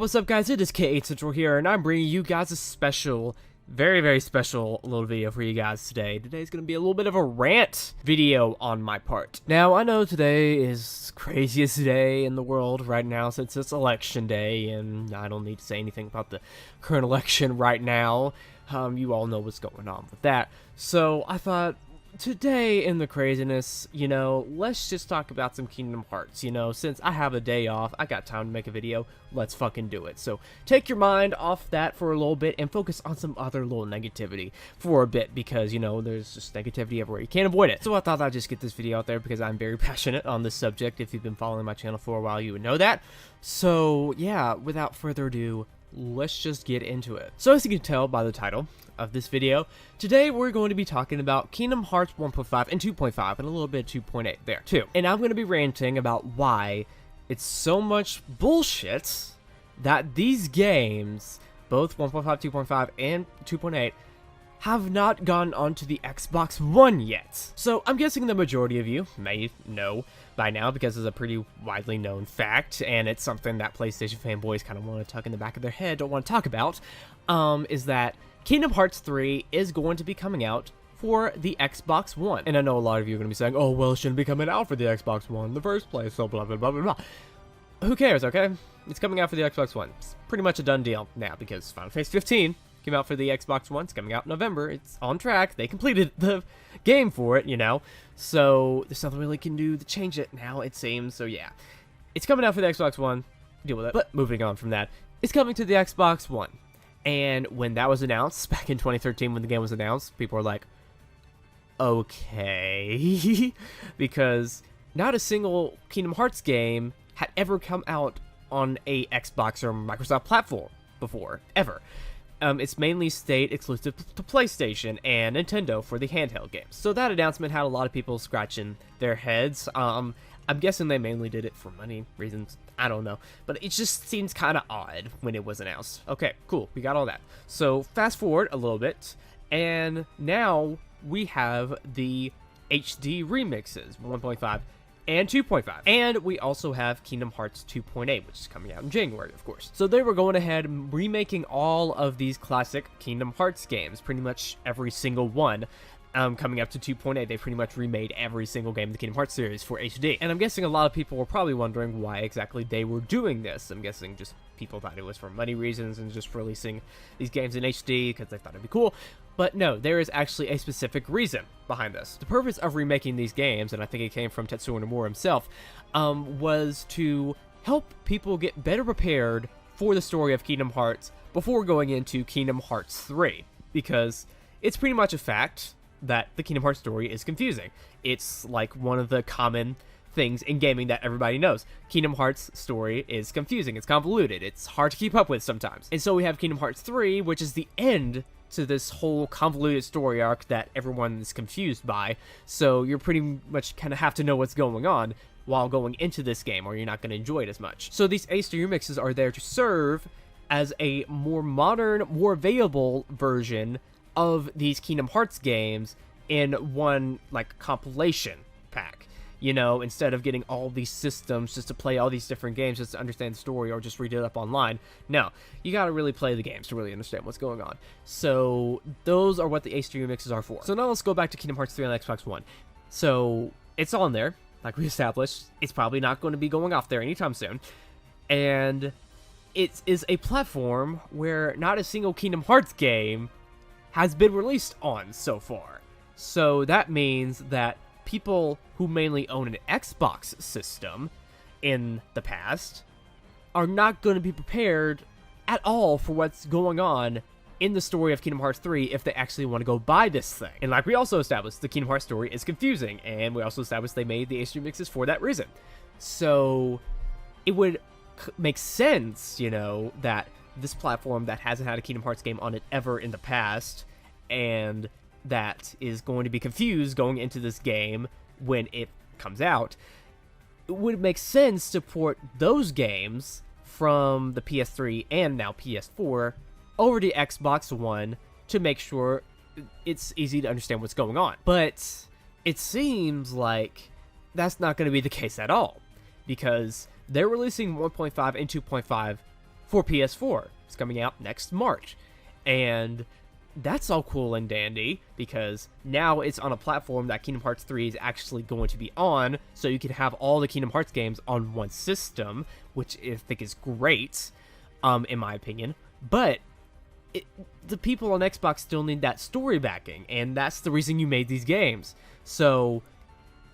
What's up, guys? It is K8 Central here, and I'm bringing you guys a special, very special little video for you guys today. Today's going to be a little bit of a rant video on my part. Now, I know today is the craziest day in the world right now since it's election day, and I don't need to say anything about the current election right now. You all know what's going on with that. So, I thought, today in the craziness, let's just talk about some Kingdom Hearts. Since I have a day off, I got time to make a video, let's fucking do it. So take your mind off that for a little bit and focus on some other little negativity for a bit, because there's just negativity everywhere, you can't avoid it. So I thought I'd just get this video out there because I'm very passionate on this subject. If you've been following my channel for a while, you would know that. So yeah, without further ado, let's just get into it. So as you can tell by the title of this video, today we're going to be talking about Kingdom Hearts 1.5 and 2.5 and a little bit of 2.8 there too. And I'm going to be ranting about why it's so much bullshit that these games, both 1.5, 2.5, and 2.8, have not gone onto the Xbox One yet. So I'm guessing the majority of you may know by now, because it's a pretty widely known fact, and it's something that PlayStation fanboys kind of want to tuck in the back of their head, don't want to talk about, is that Kingdom Hearts 3 is going to be coming out for the Xbox One. And I know a lot of you are going to be saying, oh, well, it shouldn't be coming out for the Xbox One in the first place, so blah, blah, blah, blah, blah. Who cares, okay? It's coming out for the Xbox One. It's pretty much a done deal now, because Final Fantasy 15 came out for the Xbox One. It's coming out in November. It's on track. They completed the game for it, So there's nothing really can do to change it now, it seems. So yeah, it's coming out for the Xbox One. Deal with it. But moving on from that, it's coming to the Xbox One. And when that was announced, back in 2013 when the game was announced, people were like, okay. Because not a single Kingdom Hearts game had ever come out on a Xbox or Microsoft platform before, ever. It's mainly stayed exclusive to PlayStation and Nintendo for the handheld games. So that announcement had a lot of people scratching their heads. I'm guessing they mainly did it for money reasons. I don't know. But it just seems kind of odd when it was announced. Okay, cool. We got all that. So fast forward a little bit, and now we have the HD remixes, 1.5 and 2.5. And we also have Kingdom Hearts 2.8, which is coming out in January, of course. So they were going ahead remaking all of these classic Kingdom Hearts games, pretty much every single one. Coming up to 2.8, they pretty much remade every single game in the Kingdom Hearts series for HD. And I'm guessing a lot of people were probably wondering why exactly they were doing this. I'm guessing just people thought it was for money reasons and just releasing these games in HD because they thought it'd be cool. But no, there is actually a specific reason behind this. The purpose of remaking these games, and I think it came from Tetsuya Nomura himself, was to help people get better prepared for the story of Kingdom Hearts before going into Kingdom Hearts 3. Because it's pretty much a fact that the Kingdom Hearts story is confusing. It's like one of the common things in gaming that everybody knows. Kingdom Hearts story is confusing, it's convoluted, it's hard to keep up with sometimes. And so we have Kingdom Hearts 3, which is the end to this whole convoluted story arc that everyone is confused by. So you're pretty much kind of have to know what's going on while going into this game, or you're not going to enjoy it as much. So these HD remixes are there to serve as a more modern, more available version of these Kingdom Hearts games in one, like, compilation pack. Instead of getting all these systems just to play all these different games just to understand the story or just read it up online. No, you gotta really play the games to really understand what's going on. So those are what the HD remixes are for. So now let's go back to Kingdom Hearts 3 on Xbox One. So it's on there, like we established. It's probably not going to be going off there anytime soon. And it is a platform where not a single Kingdom Hearts game has been released on so far. So that means that people who mainly own an Xbox system in the past are not going to be prepared at all for what's going on in the story of Kingdom Hearts 3 if they actually want to go buy this thing. And like we also established, the Kingdom Hearts story is confusing, and we also established they made the HD mixes for that reason. So it would make sense, that this platform that hasn't had a Kingdom Hearts game on it ever in the past, and that is going to be confused going into this game when it comes out, it would make sense to port those games from the PS3 and now PS4 over to Xbox One to make sure it's easy to understand what's going on. But it seems like that's not going to be the case at all, because they're releasing 1.5 and 2.5 for PS4. It's coming out next March. And that's all cool and dandy, because now it's on a platform that Kingdom Hearts 3 is actually going to be on, so you can have all the Kingdom Hearts games on one system, which I think is great, in my opinion. But the people on Xbox still need that story backing, and that's the reason you made these games. So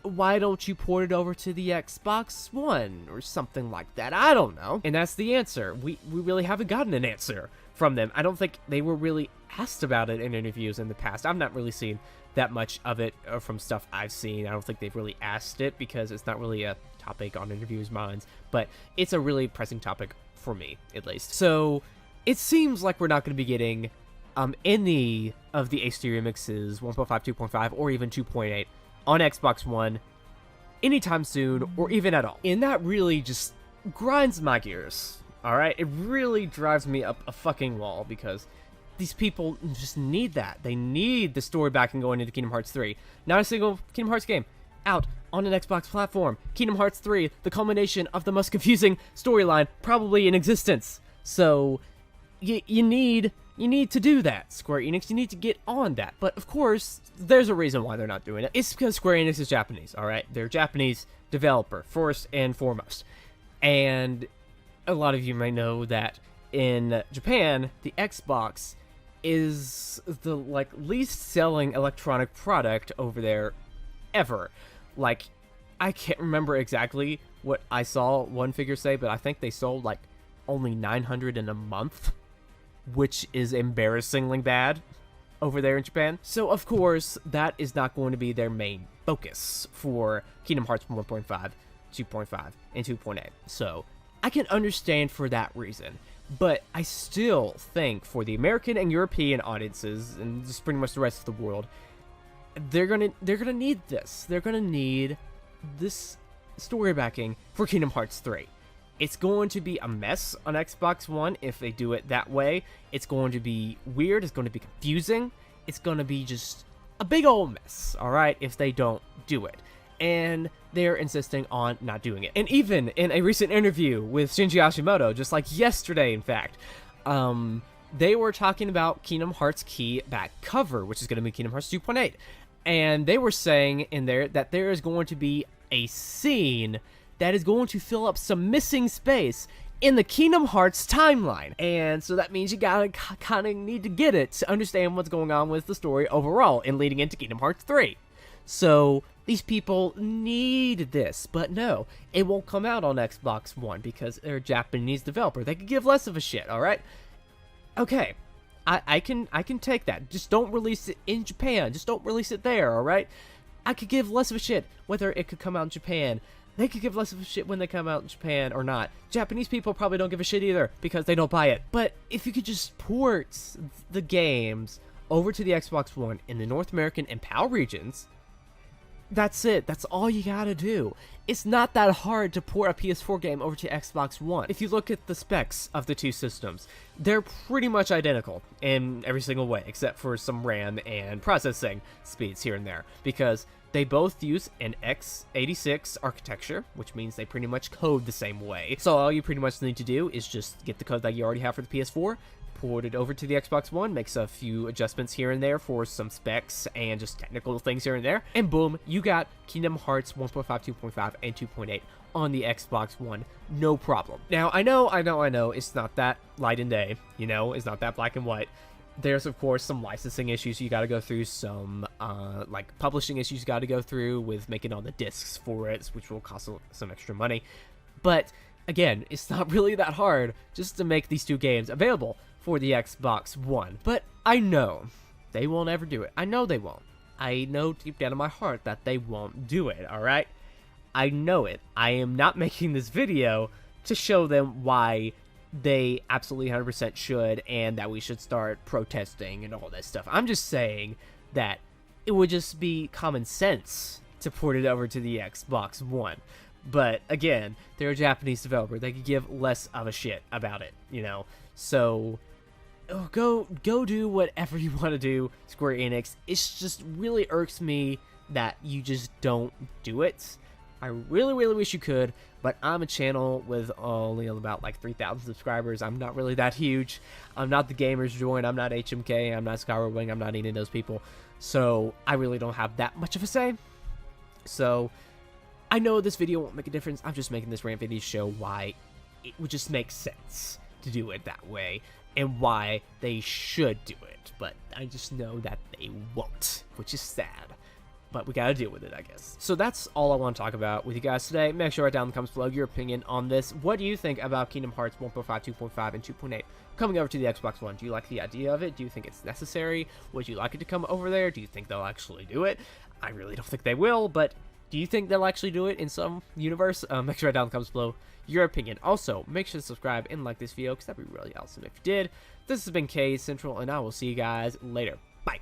why don't you port it over to the Xbox One or something like that? I don't know. And that's the answer. We really haven't gotten an answer from them. I don't think they were really asked about it in interviews in the past. I've not really seen that much of it from stuff I've seen. I don't think they've really asked it because it's not really a topic on interviewers' minds, but it's a really pressing topic for me, at least. So it seems like we're not going to be getting any of the HD remixes 1.5, 2.5, or even 2.8 on Xbox One anytime soon, or even at all. And that really just grinds my gears, alright? It really drives me up a fucking wall, because these people just need that. They need the story backing going into Kingdom Hearts 3. Not a single Kingdom Hearts game out on an Xbox platform. Kingdom Hearts 3, the culmination of the most confusing storyline probably in existence. So you need to do that, Square Enix. You need to get on that. But of course, there's a reason why they're not doing it. It's because Square Enix is Japanese, alright? They're a Japanese developer, first and foremost. And a lot of you may know that in Japan, the Xbox is the least selling electronic product over there ever. Like, I can't remember exactly what I saw one figure say, but I think they sold only 900 in a month, which is embarrassingly bad over there in Japan. So of course, that is not going to be their main focus for Kingdom Hearts 1.5, 2.5, and 2.8. So I can understand for that reason. But I still think for the American and European audiences, and just pretty much the rest of the world, they're gonna need this. They're gonna need this story backing for Kingdom Hearts 3. It's going to be a mess on Xbox One if they do it that way. It's going to be weird. It's going to be confusing. It's going to be just a big old mess, alright, if they don't do it. And they're insisting on not doing it. And even in a recent interview with Shinji Hashimoto, just like yesterday, in fact, they were talking about Kingdom Hearts Key back cover, which is going to be Kingdom Hearts 2.8. And they were saying in there that there is going to be a scene that is going to fill up some missing space in the Kingdom Hearts timeline. And so that means you gotta kind of need to get it to understand what's going on with the story overall and leading into Kingdom Hearts 3. So these people need this, but no, it won't come out on Xbox One because they're a Japanese developer. They could give less of a shit, alright? Okay, I can take that. Just don't release it in Japan. Just don't release it there, alright? I could give less of a shit whether it could come out in Japan. They could give less of a shit when they come out in Japan or not. Japanese people probably don't give a shit either because they don't buy it. But if you could just port the games over to the Xbox One in the North American and PAL regions, that's it. That's all you gotta do. It's not that hard to port a PS4 game over to Xbox One. If you look at the specs of the two systems, they're pretty much identical in every single way, except for some RAM and processing speeds here and there, because they both use an x86 architecture, which means they pretty much code the same way. So all you pretty much need to do is just get the code that you already have for the PS4, port it over to the Xbox One, makes a few adjustments here and there for some specs and just technical things here and there, and boom, you got Kingdom Hearts 1.5, 2.5, and 2.8 on the Xbox One, no problem. Now, I know, it's not that light and day, it's not that black and white. There's, of course, some licensing issues you gotta go through, some, publishing issues you gotta go through with making all the discs for it, which will cost some extra money. But, again, it's not really that hard just to make these two games available for the Xbox One. But I know they won't ever do it. I know they won't. I know deep down in my heart that they won't do it, alright? I know it. I am not making this video to show them why they absolutely 100% should, and that we should start protesting and all that stuff. I'm just saying that it would just be common sense to port it over to the Xbox One. But again, they're a Japanese developer. They could give less of a shit about it, So go do whatever you want to do, Square Enix. It just really irks me that you just don't do it. I really, really wish you could, but I'm a channel with only about like 3,000 subscribers. I'm not really that huge. I'm not the Gamers Joint. I'm not HMK. I'm not Skyward Wing. I'm not any of those people. So I really don't have that much of a say. So I know this video won't make a difference. I'm just making this rant video to show why it would just make sense to do it that way and why they should do it. But I just know that they won't, which is sad. But we gotta deal with it, I guess. So that's all I want to talk about with you guys today. Make sure to write down in the comments below your opinion on this. What do you think about Kingdom Hearts 1.5, 2.5, and 2.8 coming over to the Xbox One? Do you like the idea of it? Do you think it's necessary? Would you like it to come over there? Do you think they'll actually do it? I really don't think they will, but do you think they'll actually do it in some universe? Make sure to write down in the comments below your opinion. Also, make sure to subscribe and like this video, because that'd be really awesome if you did. This has been K Central, and I will see you guys later. Bye.